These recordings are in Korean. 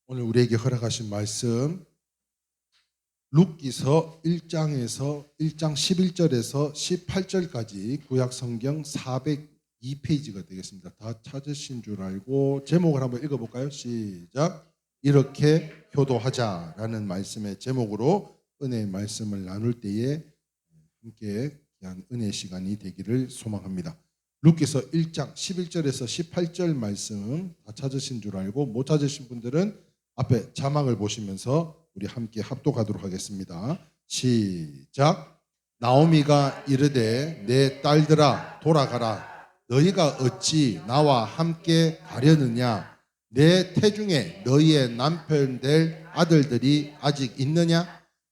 오늘 우리에게 허락하신 말씀 룻기서 1장에서 1장 11절에서 18절까지 구약 성경 402페이지가 되겠습니다. 다 찾으신 줄 알고 제목을 한번 읽어볼까요? 시작. 이렇게 효도하자라는 말씀의 제목으로 은혜의 말씀을 나눌 때에 함께 귀한 은혜의 시간이 되기를 소망합니다. 룻기서 1장 11절에서 18절 말씀 다 찾으신 줄 알고 못 찾으신 분들은 앞에 자막을 보시면서 우리 함께 합독하도록 하겠습니다. 시작. 나오미가 이르되 내 딸들아 돌아가라. 너희가 어찌 나와 함께 가려느냐? 내 태중에 너희의 남편 될 아들들이 아직 있느냐?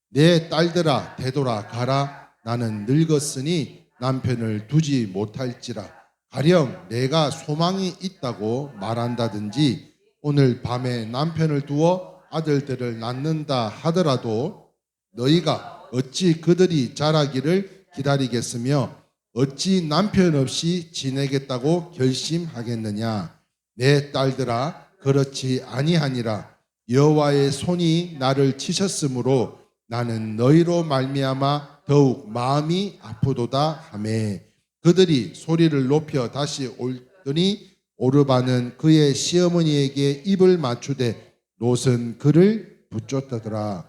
내 딸들아 되돌아가라. 나는 늙었으니 남편을 두지 못할지라. 가령 내가 소망이 있다고 말한다든지 오늘 밤에 남편을 두어 아들들을 낳는다 하더라도 너희가 어찌 그들이 자라기를 기다리겠으며 어찌 남편 없이 지내겠다고 결심하겠느냐? 내 딸들아 그렇지 아니하니라. 여호와의 손이 나를 치셨으므로 나는 너희로 말미암아 더욱 마음이 아프도다 하매 그들이 소리를 높여 다시 올더니 오르바는 그의 시어머니에게 입을 맞추되 롯은 그를 붙잡더라.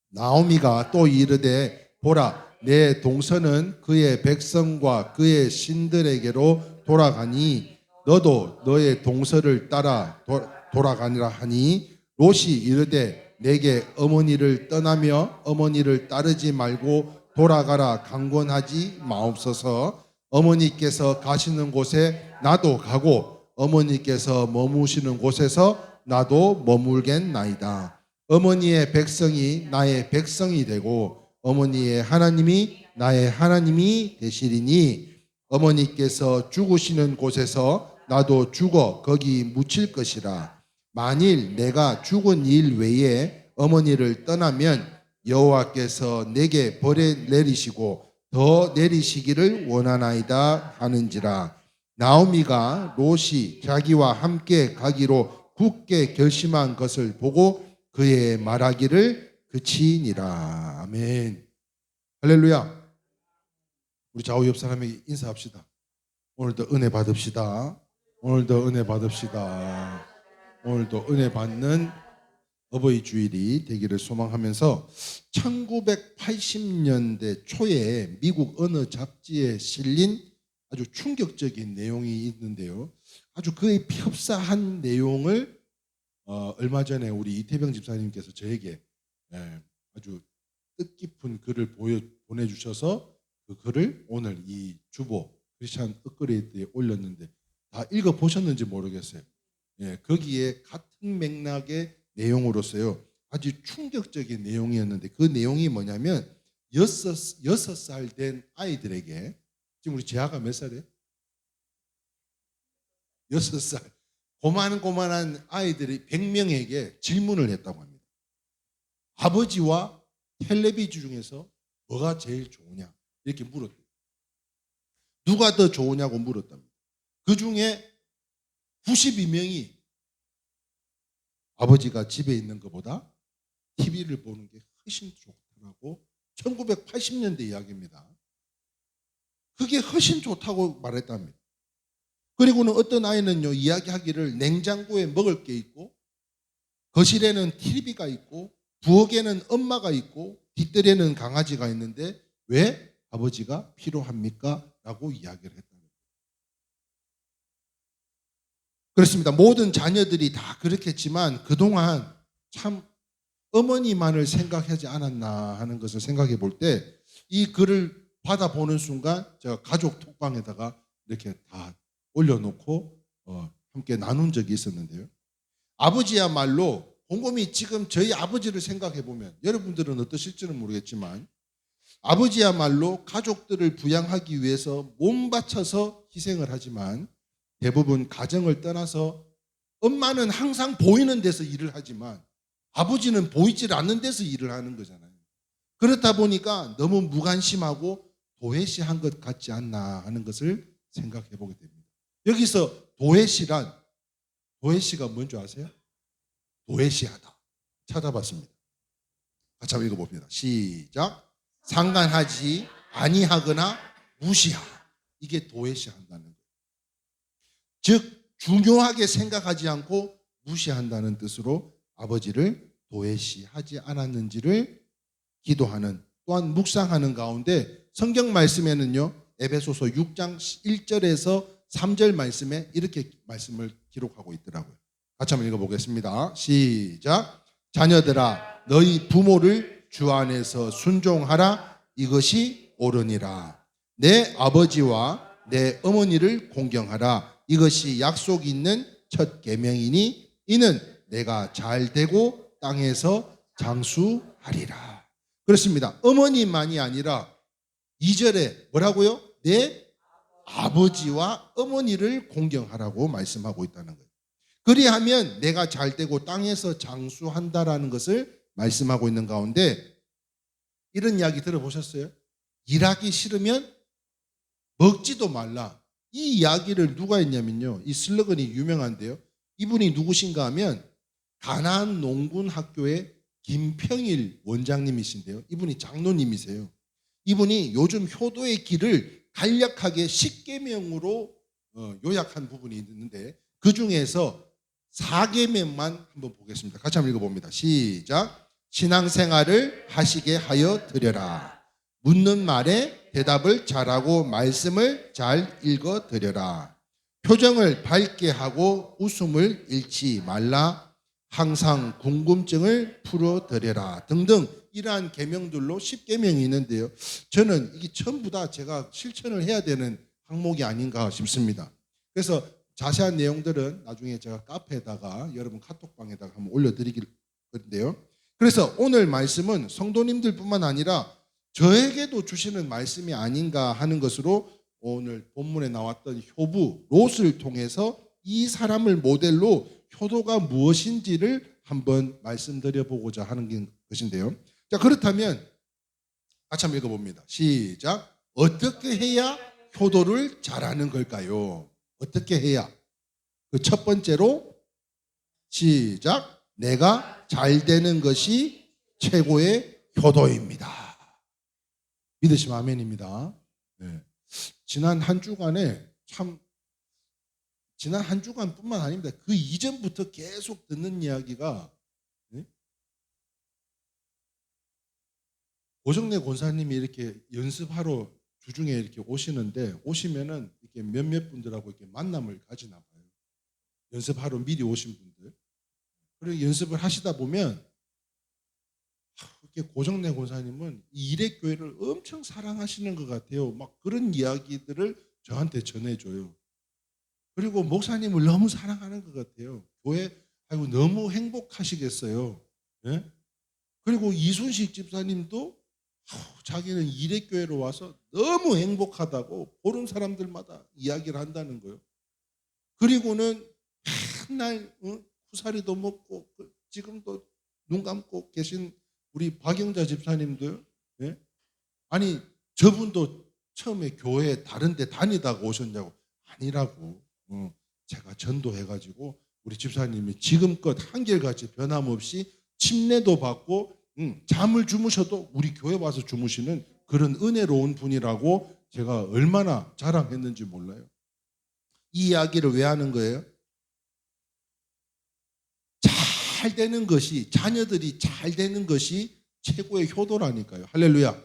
나오미가 또 이르되 보라 내 동서는 그의 백성과 그의 신들에게로 돌아가니 너도 너의 동서를 따라 돌아가니라 하니 롯이 이르되 내게 어머니를 떠나며 어머니를 따르지 말고 돌아가라 강권하지 마옵소서. 어머니께서 가시는 곳에 나도 가고 어머니께서 머무시는 곳에서 나도 머물겠나이다. 어머니의 백성이 나의 백성이 되고 어머니의 하나님이 나의 하나님이 되시리니 어머니께서 죽으시는 곳에서 나도 죽어 거기 묻힐 것이라. 만일 내가 죽은 일 외에 어머니를 떠나면 여호와께서 내게 벌을 내리시고 더 내리시기를 원하나이다 하는지라. 나오미가 롯이 자기와 함께 가기로 굳게 결심한 것을 보고 그의 말하기를 그치니라. 아멘. 할렐루야. 우리 좌우 옆 사람에게 인사합시다. 오늘도 은혜 받읍시다. 오늘도 은혜 받읍시다. 오늘도 은혜 받는 어버이 주일이 되기를 소망하면서 1980년대 초에 미국 어느 잡지에 실린 아주 충격적인 내용이 있는데요. 아주 그의 흡사한 내용을 얼마 전에 우리 이태병 집사님께서 저에게 아주 뜻깊은 글을 보내주셔서 그 글을 오늘 이 주보 크리스찬 업그레이드에 올렸는데 다 읽어보셨는지 모르겠어요. 거기에 같은 맥락의 내용으로서요 아주 충격적인 내용이었는데 그 내용이 뭐냐면 6살 된 아이들에게 지금 우리 재하가 몇 살이에요? 6살 고만고만한 아이들이 100명에게 질문을 했다고 합니다. 아버지와 텔레비전 중에서 뭐가 제일 좋으냐 이렇게 물었대요. 누가 더 좋으냐고 물었답니다. 그 중에 92명이 아버지가 집에 있는 것보다 TV를 보는 게 훨씬 좋다고 1980년대 이야기입니다. 그게 훨씬 좋다고 말했답니다. 그리고는 어떤 아이는요 이야기하기를 냉장고에 먹을 게 있고 거실에는 TV가 있고 부엌에는 엄마가 있고 뒷뜰에는 강아지가 있는데 왜 아버지가 필요합니까? 라고 이야기를 했답니다. 그렇습니다. 모든 자녀들이 다 그렇겠지만 그동안 참 어머니만을 생각하지 않았나 하는 것을 생각해 볼 때 이 글을 받아보는 순간 제가 가족 톡방에다가 이렇게 다 올려놓고 함께 나눈 적이 있었는데요. 아버지야말로 곰곰이 지금 저희 아버지를 생각해 보면 여러분들은 어떠실지는 모르겠지만 아버지야말로 가족들을 부양하기 위해서 몸 바쳐서 희생을 하지만 대부분 가정을 떠나서 엄마는 항상 보이는 데서 일을 하지만 아버지는 보이질 않는 데서 일을 하는 거잖아요. 그렇다 보니까 너무 무관심하고 도외시한 것 같지 않나 하는 것을 생각해 보게 됩니다. 여기서 도외시가 뭔지 아세요? 도외시하다. 찾아봤습니다. 같이 한번 읽어봅니다. 시작. 상관하지 아니하거나 무시하. 이게 도외시한다는 거예요. 즉 중요하게 생각하지 않고 무시한다는 뜻으로 아버지를 도외시하지 않았는지를 기도하는, 또한 묵상하는 가운데 성경 말씀에는요, 에베소서 6장 1절에서 3절 말씀에 이렇게 말씀을 기록하고 있더라고요. 같이 한번 읽어보겠습니다. 시작. 자녀들아 너희 부모를 주 안에서 순종하라. 이것이 옳으니라. 내 아버지와 내 어머니를 공경하라. 이것이 약속 있는 첫 계명이니 이는 내가 잘 되고 땅에서 장수하리라. 그렇습니다. 어머니만이 아니라 2절에 뭐라고요? 내 아버지와 어머니를 공경하라고 말씀하고 있다는 거예요. 그리하면 내가 잘 되고 땅에서 장수한다라는 것을 말씀하고 있는 가운데 이런 이야기 들어보셨어요? 일하기 싫으면 먹지도 말라. 이 이야기를 누가 했냐면요, 이 슬로건이 유명한데요, 이분이 누구신가 하면 가나안 농군 학교의 김평일 원장님이신데요, 이분이 장로님이세요. 이분이 요즘 효도의 길을 간략하게 10계명으로 요약한 부분이 있는데 그 중에서 4계명만 한번 보겠습니다. 같이 한번 읽어봅니다. 시작. 신앙생활을 하시게 하여 드려라. 묻는 말에 대답을 잘하고 말씀을 잘 읽어 드려라. 표정을 밝게 하고 웃음을 잃지 말라. 항상 궁금증을 풀어 드려라. 등등 이러한 계명들로 10계명이 있는데요, 저는 이게 전부 다 제가 실천을 해야 되는 항목이 아닌가 싶습니다. 그래서 자세한 내용들은 나중에 제가 카페에다가 여러분 카톡방에다가 한번 올려드리길 건데요. 그래서 오늘 말씀은 성도님들뿐만 아니라 저에게도 주시는 말씀이 아닌가 하는 것으로 오늘 본문에 나왔던 효부 롯을 통해서 이 사람을 모델로 효도가 무엇인지를 한번 말씀드려보고자 하는 것인데요. 자, 그렇다면 같이 한번 읽어봅니다. 시작. 어떻게 해야 효도를 잘하는 걸까요? 어떻게 해야? 그 첫 번째로 시작. 내가 잘 되는 것이 최고의 효도입니다. 믿으시면 아멘입니다. 네. 지난 한 주간뿐만 아닙니다. 그 이전부터 계속 듣는 이야기가, 오정래 권사님이 이렇게 연습하러 주중에 이렇게 오시면은 이렇게 몇몇 분들하고 이렇게 만남을 가지나 봐요. 연습하러 미리 오신 분들. 그리고 연습을 하시다 보면 이렇게 고정래 권사님은 이 일회교회를 엄청 사랑하시는 것 같아요. 막 그런 이야기들을 저한테 전해줘요. 그리고 목사님을 너무 사랑하는 것 같아요. 교회 아이고 너무 행복하시겠어요. 예? 그리고 이순식 집사님도 자기는 일회교회로 와서 너무 행복하다고 보는 사람들마다 이야기를 한다는 거예요. 그리고는 맨날 후사리도 먹고 지금도 눈 감고 계신 우리 박영자 집사님도요. 예? 아니 저분도 처음에 교회 다른 데 다니다가 오셨냐고. 아니라고. 제가 전도해가지고 우리 집사님이 지금껏 한결같이 변함없이 침례도 받고 잠을 주무셔도 우리 교회 와서 주무시는 그런 은혜로운 분이라고 제가 얼마나 자랑했는지 몰라요. 이 이야기를 왜 하는 거예요? 잘 되는 것이, 자녀들이 잘 되는 것이 최고의 효도라니까요. 할렐루야.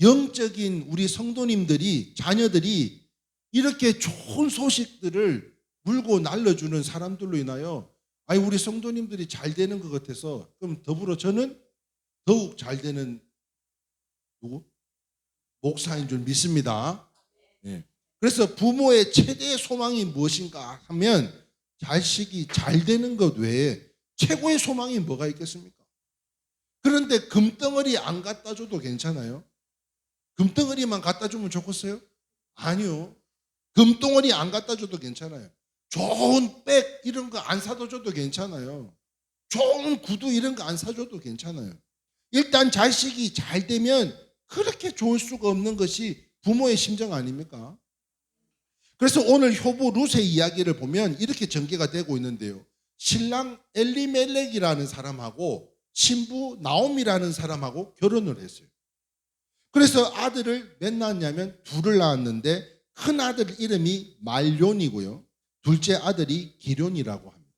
영적인 우리 성도님들이, 자녀들이 이렇게 좋은 소식들을 물고 날려주는 사람들로 인하여 아니 우리 성도님들이 잘 되는 것 같아서 그럼 더불어 저는 더욱 잘 되는 누구? 목사인 줄 믿습니다. 네. 그래서 부모의 최대의 소망이 무엇인가 하면 자식이 잘 되는 것 외에 최고의 소망이 뭐가 있겠습니까? 그런데 금덩어리 안 갖다 줘도 괜찮아요? 금덩어리만 갖다 주면 좋겠어요? 아니요. 금덩어리 안 갖다 줘도 괜찮아요. 좋은 백 이런 거 안 사다 줘도 괜찮아요. 좋은 구두 이런 거 안 사줘도 괜찮아요. 일단 자식이 잘 되면 그렇게 좋을 수가 없는 것이 부모의 심정 아닙니까? 그래서 오늘 효부 룻의 이야기를 보면 이렇게 전개가 되고 있는데요. 신랑 엘리멜렉이라는 사람하고 신부 나옴이라는 사람하고 결혼을 했어요. 그래서 아들을 몇 낳았냐면 둘을 낳았는데 큰 아들 이름이 말론이고요. 둘째 아들이 기련이라고 합니다.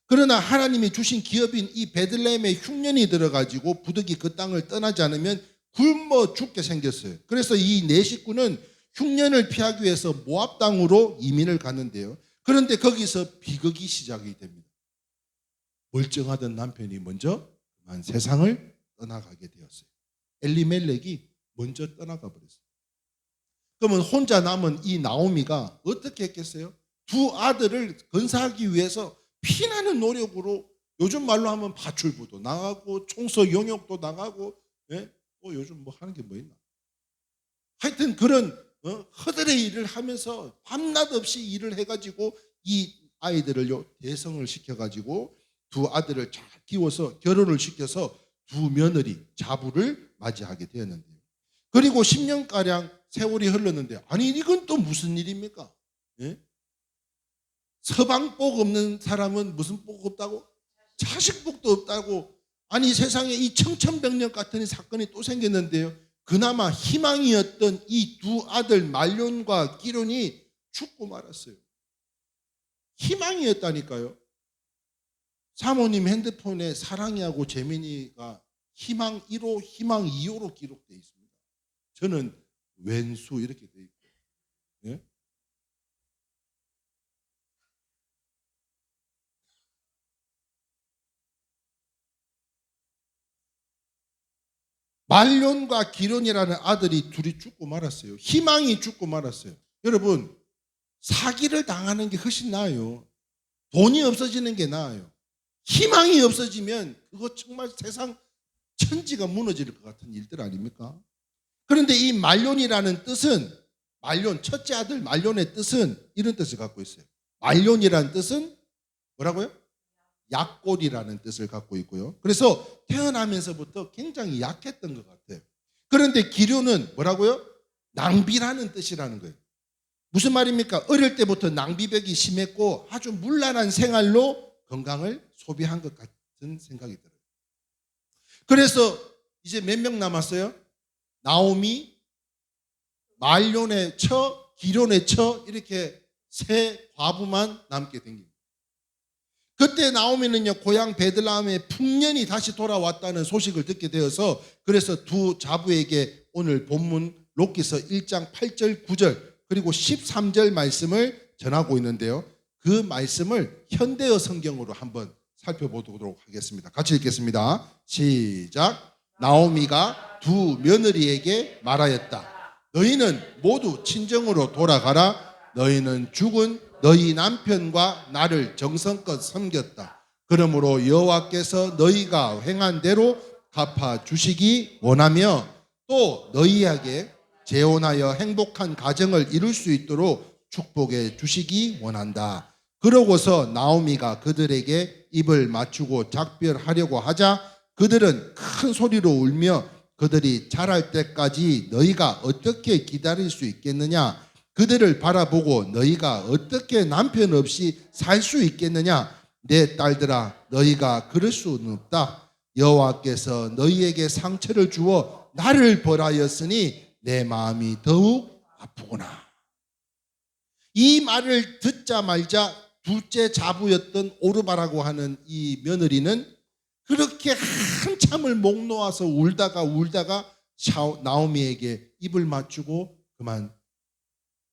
그러나 하나님이 주신 기업인 이 베들레헴에 흉년이 들어가지고 부득이 그 땅을 떠나지 않으면 굶어 죽게 생겼어요. 그래서 이 네 식구는 흉년을 피하기 위해서 모압 땅으로 이민을 갔는데요. 그런데 거기서 비극이 시작이 됩니다. 멀쩡하던 남편이 먼저 그만 세상을 떠나가게 되었어요. 엘리멜렉이 먼저 떠나가 버렸어요. 그러면 혼자 남은 이 나오미가 어떻게 했겠어요? 두 아들을 건사하기 위해서 피나는 노력으로, 요즘 말로 하면 파출부도 나가고 청소 용역도 나가고, 예? 요즘 뭐 하는 게 뭐 있나? 하여튼 그런 허들의 일을 하면서 밤낮 없이 일을 해가지고 이 아이들을 대성을 시켜가지고 두 아들을 잘 키워서 결혼을 시켜서 두 며느리 자부를 맞이하게 되었는데요. 그리고 10년가량 세월이 흘렀는데, 아니 이건 또 무슨 일입니까? 예? 서방복 없는 사람은 무슨 복 없다고? 자식복도 없다고. 아니 세상에 이 청천벽력 같은 사건이 또 생겼는데요. 그나마 희망이었던 이 두 아들 말론과 기련이 죽고 말았어요. 희망이었다니까요. 사모님 핸드폰에 사랑이하고 재민이가 희망 1호, 희망 2호로 기록되어 있습니다. 저는 왼수 이렇게 되어 있고. 예? 말론과 기련이라는 아들이 둘이 죽고 말았어요. 희망이 죽고 말았어요. 여러분, 사기를 당하는 게 훨씬 나아요. 돈이 없어지는 게 나아요. 희망이 없어지면 그거 정말 세상 천지가 무너질 것 같은 일들 아닙니까? 그런데 이 말론이라는 뜻은, 말론, 첫째 아들 말론의 뜻은 이런 뜻을 갖고 있어요. 말론이라는 뜻은 뭐라고요? 약골이라는 뜻을 갖고 있고요. 그래서 태어나면서부터 굉장히 약했던 것 같아요. 그런데 기련은 뭐라고요? 낭비라는 뜻이라는 거예요. 무슨 말입니까? 어릴 때부터 낭비벽이 심했고 아주 문란한 생활로 건강을 소비한 것 같은 생각이 들어요. 그래서 이제 몇 명 남았어요? 나오미, 말론의 처, 기련의 처, 이렇게 세 과부만 남게 된 겁니다. 그때 나오미는요, 고향 베들레헴에 풍년이 다시 돌아왔다는 소식을 듣게 되어서, 그래서 두 자부에게 오늘 본문 롯기서 1장 8절 9절 그리고 13절 말씀을 전하고 있는데요. 그 말씀을 현대어 성경으로 한번 살펴보도록 하겠습니다. 같이 읽겠습니다. 시작. 나오미가 두 며느리에게 말하였다. 너희는 모두 친정으로 돌아가라. 너희는 죽은 너희 남편과 나를 정성껏 섬겼다. 그러므로 여호와께서 너희가 행한 대로 갚아 주시기 원하며 또 너희에게 재혼하여 행복한 가정을 이룰 수 있도록 축복해 주시기 원한다. 그러고서 나오미가 그들에게 입을 맞추고 작별하려고 하자 그들은 큰 소리로 울며 그들이 자랄 때까지 너희가 어떻게 기다릴 수 있겠느냐? 그들을 바라보고 너희가 어떻게 남편 없이 살 수 있겠느냐? 내 딸들아, 너희가 그럴 수는 없다. 여호와께서 너희에게 상처를 주어 나를 벌하였으니 내 마음이 더욱 아프구나. 이 말을 듣자마자 둘째 자부였던 오르바라고 하는 이 며느리는 그렇게 한참을 목 놓아서 울다가 나오미에게 입을 맞추고 그만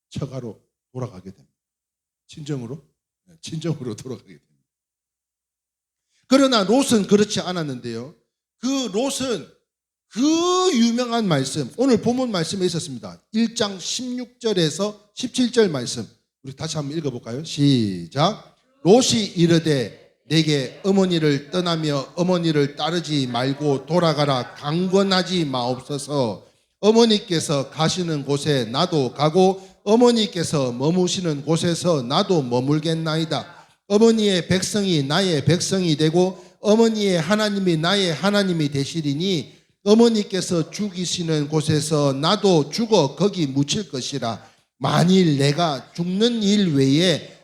처가로 돌아가게 됩니다. 친정으로 돌아가게 됩니다. 그러나 롯은 그렇지 않았는데요. 그 롯은 그 유명한 말씀, 오늘 본문 말씀에 있었습니다. 1장 16절에서 17절 말씀, 우리 다시 한번 읽어볼까요? 시작. 롯이 이르되 내게 어머니를 떠나며 어머니를 따르지 말고 돌아가라 강권하지 마옵소서. 어머니께서 가시는 곳에 나도 가고 어머니께서 머무시는 곳에서 나도 머물겠나이다. 어머니의 백성이 나의 백성이 되고 어머니의 하나님이 나의 하나님이 되시리니 어머니께서 죽이시는 곳에서 나도 죽어 거기 묻힐 것이라. 만일 내가 죽는 일 외에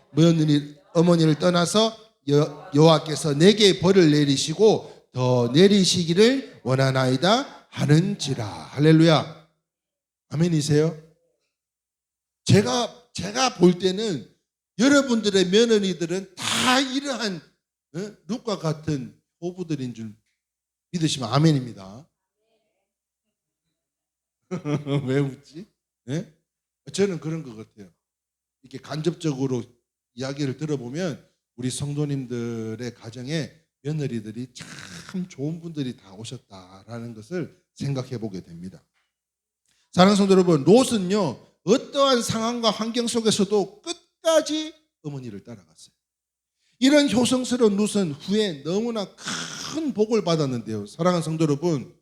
어머니를 떠나서 여호와께서 내게 벌을 내리시고 더 내리시기를 원하나이다 하는지라. 할렐루야. 아멘이세요? 제가 볼 때는 여러분들의 며느리들은 다 이러한 룻과 같은 호부들인 줄 믿으시면 아멘입니다. 왜 웃지? 네? 저는 그런 것 같아요. 이렇게 간접적으로 이야기를 들어보면 우리 성도님들의 가정에 며느리들이 참 좋은 분들이 다 오셨다라는 것을 생각해 보게 됩니다. 사랑하는 성도 여러분, 롯은요 어떠한 상황과 환경 속에서도 끝까지 어머니를 따라갔어요. 이런 효성스러운 롯은 후에 너무나 큰 복을 받았는데요. 사랑하는 성도 여러분,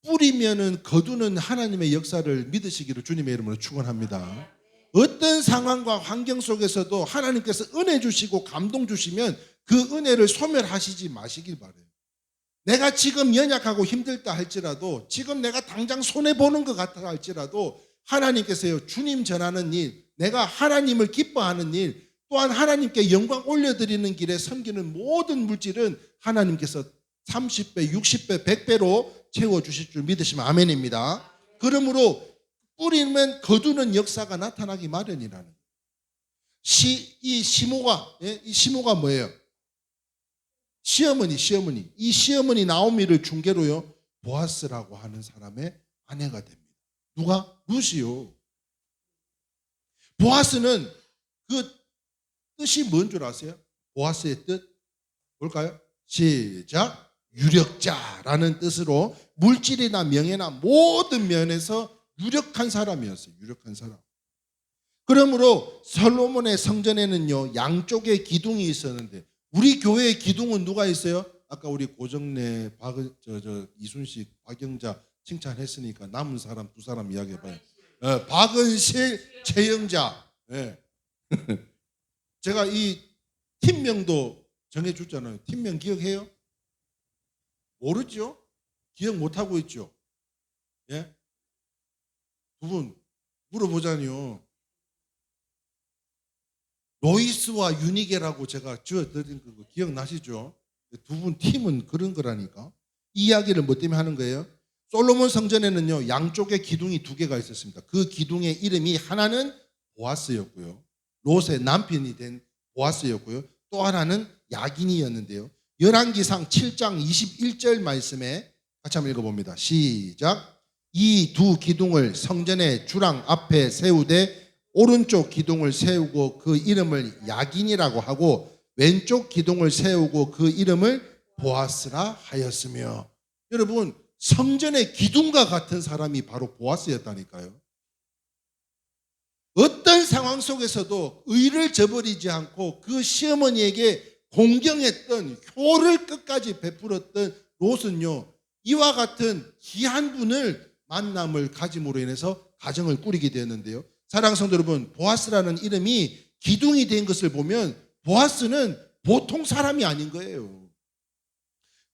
뿌리면은 거두는 하나님의 역사를 믿으시기를 주님의 이름으로 축원합니다. 어떤 상황과 환경 속에서도 하나님께서 은혜 주시고 감동 주시면 그 은혜를 소멸하시지 마시길 바라요. 내가 지금 연약하고 힘들다 할지라도, 지금 내가 당장 손해보는 것 같아 할지라도 하나님께서요 주님 전하는 일, 내가 하나님을 기뻐하는 일, 또한 하나님께 영광 올려드리는 길에 섬기는 모든 물질은 하나님께서 30배, 60배, 100배로 채워주실 줄 믿으시면 아멘입니다. 그러므로 뿌리면 거두는 역사가 나타나기 마련이라는. 이 시모가 뭐예요? 시어머니. 이 시어머니 나오미를 중개로요 보아스라고 하는 사람의 아내가 됩니다. 누가? 룻이요. 보아스는 그 뜻이 뭔 줄 아세요? 보아스의 뜻 뭘까요? 시작. 유력자라는 뜻으로 물질이나 명예나 모든 면에서 유력한 사람이었어요. 유력한 사람. 그러므로 솔로몬의 성전에는요 양쪽에 기둥이 있었는데, 우리 교회의 기둥은 누가 있어요? 아까 우리 고정래 이순식 박영자 칭찬했으니까 남은 사람 두 사람 이야기해봐요. 박은실, 최영자. 네. 제가 이 팀명도 정해줬잖아요. 팀명 기억해요? 모르죠? 기억 못하고 있죠? 예? 두 분 물어보자니요. 로이스와 유니게라고 제가 지어드린 거 기억나시죠? 두 분 팀은 그런 거라니까. 이 이야기를 뭐 때문에 하는 거예요? 솔로몬 성전에는요 양쪽에 기둥이 두 개가 있었습니다. 그 기둥의 이름이 하나는 보아스였고요, 롯의 남편이 된 보아스였고요, 또 하나는 야긴이었는데요. 열왕기상 7장 21절 말씀에 같이 한번 읽어봅니다. 시작. 이 두 기둥을 성전의 주랑 앞에 세우되 오른쪽 기둥을 세우고 그 이름을 야긴이라고 하고 왼쪽 기둥을 세우고 그 이름을 보아스라 하였으며. 여러분, 성전의 기둥과 같은 사람이 바로 보아스였다니까요. 어떤 상황 속에서도 의를 저버리지 않고 그 시어머니에게 공경했던, 효를 끝까지 베풀었던 롯은요 이와 같은 귀한 분을 만남을 가짐으로 인해서 가정을 꾸리게 되었는데요. 사랑하는 성도 여러분, 보아스라는 이름이 기둥이 된 것을 보면 보아스는 보통 사람이 아닌 거예요.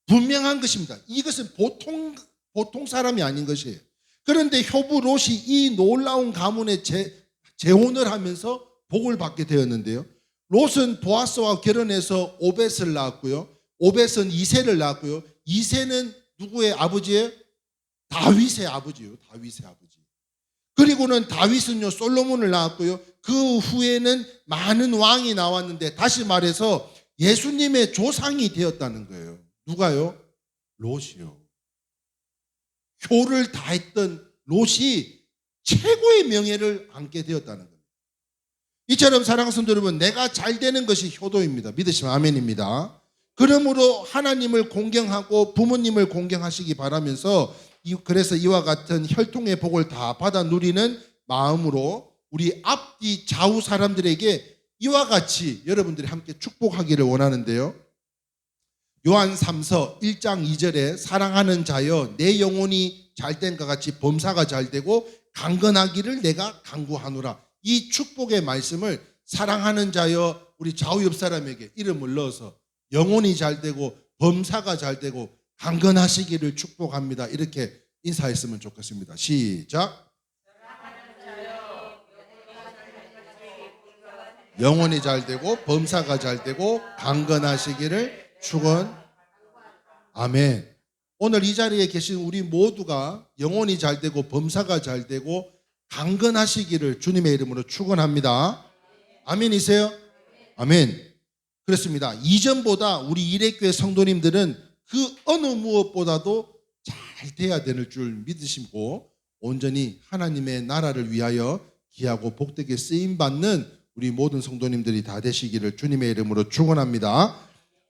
분명한 것입니다. 이것은 보통 사람이 아닌 것이에요. 그런데 효부 롯이 이 놀라운 가문에 재혼을 하면서 복을 받게 되었는데요. 롯은 보아스와 결혼해서 오벳을 낳았고요, 오벳은 이새를 낳았고요, 이새는 누구의 아버지예요? 다윗의 아버지요. 다윗의 아버지. 그리고는 다윗은요 솔로몬을 낳았고요, 그 후에는 많은 왕이 나왔는데, 다시 말해서 예수님의 조상이 되었다는 거예요. 누가요? 롯이요. 효를 다했던 롯이 최고의 명예를 안게 되었다는 겁니다. 이처럼 사랑하는 성도 여러분, 내가 잘 되는 것이 효도입니다. 믿으시면 아멘입니다. 그러므로 하나님을 공경하고 부모님을 공경하시기 바라면서, 그래서 이와 같은 혈통의 복을 다 받아 누리는 마음으로 우리 앞뒤 좌우 사람들에게 이와 같이 여러분들이 함께 축복하기를 원하는데요. 요한 3서 1장 2절에 사랑하는 자여 내 영혼이 잘된 것 같이 범사가 잘되고 강건하기를 내가 간구하노라. 이 축복의 말씀을 사랑하는 자여 우리 좌우 옆 사람에게 이름을 넣어서 영혼이 잘되고 범사가 잘되고 강건하시기를 축복합니다. 이렇게 인사했으면 좋겠습니다. 시작. 영혼이 잘 되고 범사가 잘 되고 강건하시기를 축원. 아멘. 오늘 이 자리에 계신 우리 모두가 영혼이 잘 되고 범사가 잘 되고 강건하시기를 주님의 이름으로 축원합니다. 아멘이세요? 아멘. 그렇습니다. 이전보다 우리 일회교회 성도님들은 그 어느 무엇보다도 잘 돼야 되는 줄 믿으시고 온전히 하나님의 나라를 위하여 귀하고 복되게 쓰임받는 우리 모든 성도님들이 다 되시기를 주님의 이름으로 축원합니다.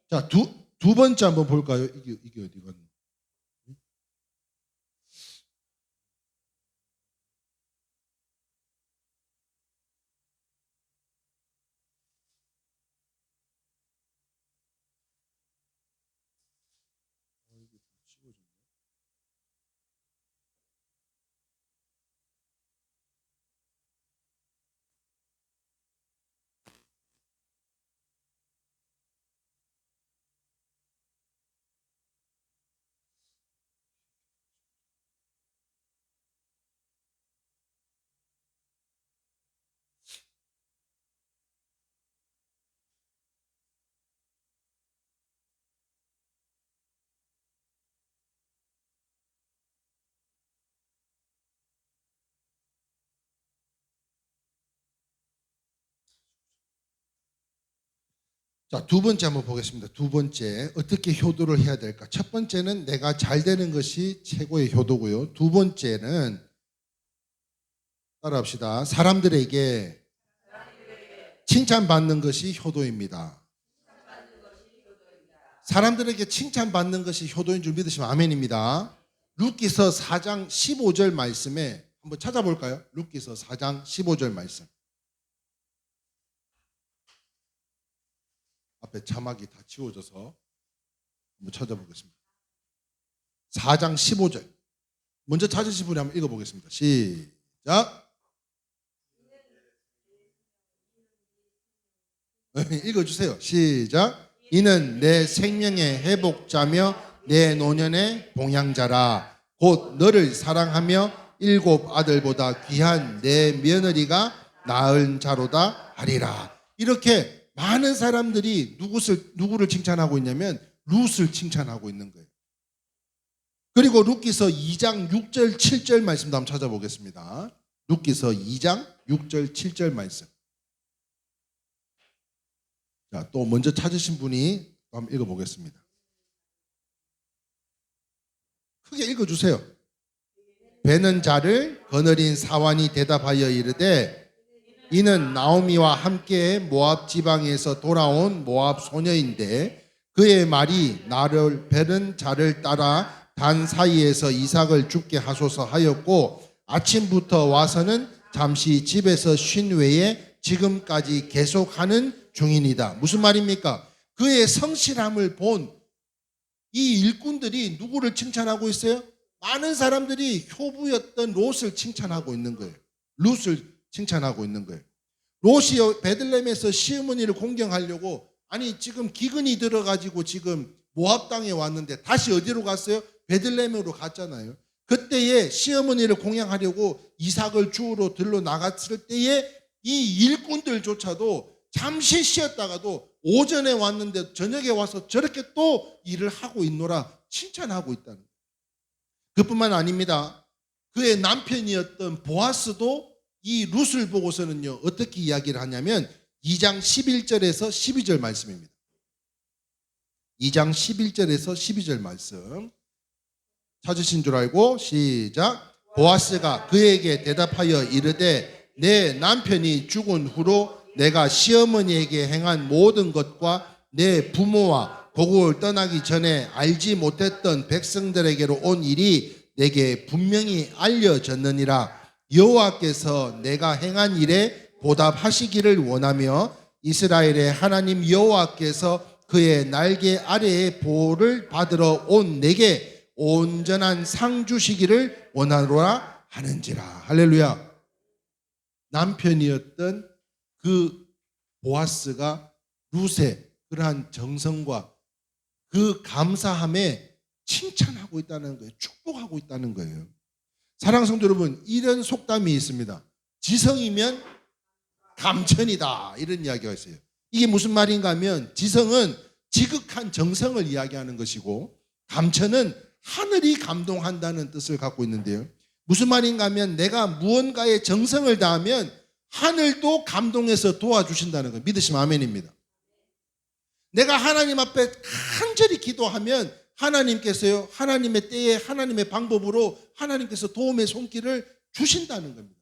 자, 두 번째 한번 볼까요? 이게 어디 갔나? 자, 두 번째 한번 보겠습니다. 두 번째, 어떻게 효도를 해야 될까? 첫 번째는 내가 잘 되는 것이 최고의 효도고요. 두 번째는 따라합시다. 사람들에게 칭찬받는 것이 효도입니다. 사람들에게 칭찬받는 것이 효도인 줄 믿으시면 아멘입니다. 룻기서 4장 15절 말씀에 한번 찾아볼까요? 룻기서 4장 15절 말씀. 앞에 자막이 다 지워져서 한번 찾아보겠습니다. 4장 15절. 먼저 찾으신 분이 한번 읽어보겠습니다. 시작. 읽어주세요. 시작. 이는 내 생명의 회복자며 내 노년의 봉양자라. 곧 너를 사랑하며 7 아들보다 귀한 내 며느리가 낳은 자로다 하리라. 이렇게 많은 사람들이 누구를 칭찬하고 있냐면 룻을 칭찬하고 있는 거예요. 그리고 룻기서 2장 6절 7절 말씀도 한번 찾아보겠습니다. 룻기서 2장 6절 7절 말씀. 자, 또 먼저 찾으신 분이 한번 읽어보겠습니다. 크게 읽어주세요. 베는 자를 거느린 사환이 대답하여 이르되 이는 나오미와 함께 모압 지방에서 돌아온 모압 소녀인데 그의 말이 나를 베는 자를 따라 단 사이에서 이삭을 죽게 하소서 하였고 아침부터 와서는 잠시 집에서 쉰 외에 지금까지 계속하는 중인이다. 무슨 말입니까? 그의 성실함을 본 이 일꾼들이 누구를 칭찬하고 있어요? 많은 사람들이 효부였던 롯을 칭찬하고 있는 거예요. 룻을 칭찬하고 있는 거예요. 롯이 베들레헴에서 시어머니를 공경하려고 아니 지금 기근이 들어가지고 지금 모압 땅에 왔는데 다시 어디로 갔어요? 베들레헴으로 갔잖아요. 그때에 시어머니를 공양하려고 이삭을 주우러 들러 나갔을 때에 이 일꾼들조차도 잠시 쉬었다가도 오전에 왔는데 저녁에 와서 저렇게 또 일을 하고 있노라 칭찬하고 있다는 거예요. 그뿐만 아닙니다. 그의 남편이었던 보아스도 이 룻을 보고서는요 어떻게 이야기를 하냐면 2장 11절에서 12절 말씀입니다. 2장 11절에서 12절 말씀 찾으신 줄 알고 시작. 보아스가 그에게 대답하여 이르되 내 남편이 죽은 후로 내가 시어머니에게 행한 모든 것과 내 부모와 고국을 떠나기 전에 알지 못했던 백성들에게로 온 일이 내게 분명히 알려졌느니라. 여호와께서 내가 행한 일에 보답하시기를 원하며 이스라엘의 하나님 여호와께서 그의 날개 아래의 보호를 받으러 온 내게 온전한 상 주시기를 원하노라 하는지라. 할렐루야. 남편이었던 그 보아스가 룻의 그러한 정성과 그 감사함에 칭찬하고 있다는 거예요. 축복하고 있다는 거예요. 사랑하는 성도 여러분, 이런 속담이 있습니다. 지성이면 감천이다. 이런 이야기가 있어요. 이게 무슨 말인가 하면 지성은 지극한 정성을 이야기하는 것이고 감천은 하늘이 감동한다는 뜻을 갖고 있는데요. 무슨 말인가 하면 내가 무언가에 정성을 다하면 하늘도 감동해서 도와주신다는 거 믿으시면 아멘입니다. 내가 하나님 앞에 간절히 기도하면 하나님께서요, 하나님의 때에 하나님의 방법으로 하나님께서 도움의 손길을 주신다는 겁니다.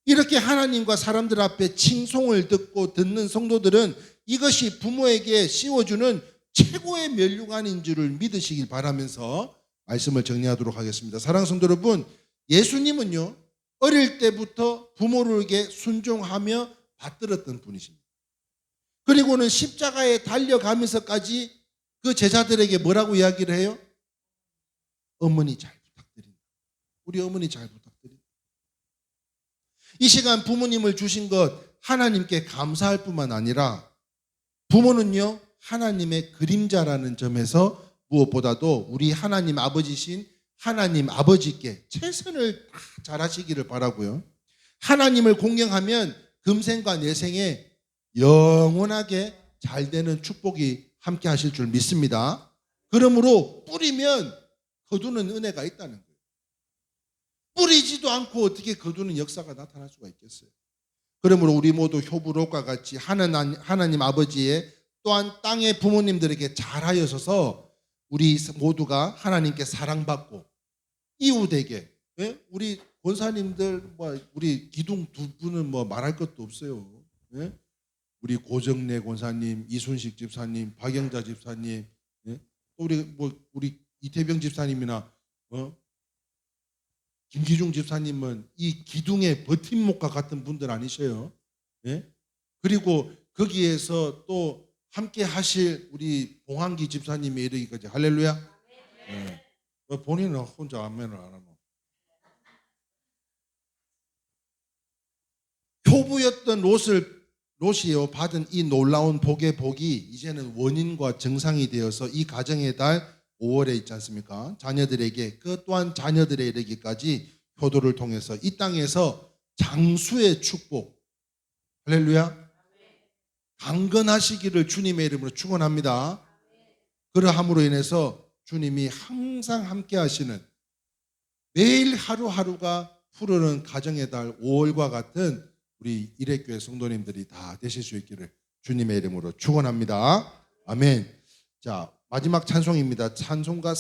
이렇게 하나님과 사람들 앞에 칭송을 듣는 성도들은 이것이 부모에게 씌워주는 최고의 면류관인 줄을 믿으시길 바라면서 말씀을 정리하도록 하겠습니다. 사랑하는 성도 여러분, 예수님은요 어릴 때부터 부모에게 순종하며 받들었던 분이십니다. 그리고는 십자가에 달려가면서까지 그 제자들에게 뭐라고 이야기를 해요? 어머니 잘 부탁드립니다. 우리 어머니 잘 부탁드립니다. 이 시간 부모님을 주신 것 하나님께 감사할 뿐만 아니라 부모는요 하나님의 그림자라는 점에서 무엇보다도 우리 하나님 아버지신 하나님 아버지께 최선을 다 잘하시기를 바라고요. 하나님을 공경하면 금생과 내생에 영원하게 잘 되는 축복이 함께 하실 줄 믿습니다. 그러므로 뿌리면 거두는 은혜가 있다는 거예요. 뿌리지도 않고 어떻게 거두는 역사가 나타날 수가 있겠어요. 그러므로 우리 모두 효부록과 같이 하나님 아버지의 또한 땅의 부모님들에게 잘하여서서 우리 모두가 하나님께 사랑받고 이웃에게, 예? 우리 권사님들 우리 기둥 두 분은 말할 것도 없어요. 예? 우리 고정래 권사님, 이순식 집사님, 박영자 집사님, 예? 우리 이태병 집사님이나 김기중 집사님은 이 기둥의 버팀목과 같은 분들 아니셔요. 예? 그리고 거기에서 또 함께 하실 우리 봉한기 집사님이 이르기까지 할렐루야. 예. 본인은 혼자 아멘을 안 하노. 효부였던 롯이요 받은 이 놀라운 복의 복이 이제는 원인과 정상이 되어서 이 가정의 달 5월에 있지 않습니까? 자녀들에게 그 또한 자녀들에 이르기까지 효도를 통해서 이 땅에서 장수의 축복 할렐루야 강건하시기를 주님의 이름으로 축원합니다. 그러함으로 인해서 주님이 항상 함께 하시는 매일 하루하루가 푸르는 가정의 달 5월과 같은 우리 일회교회 성도님들이 다 되실 수 있기를 주님의 이름으로 축원합니다. 아멘. 자, 마지막 찬송입니다. 찬송가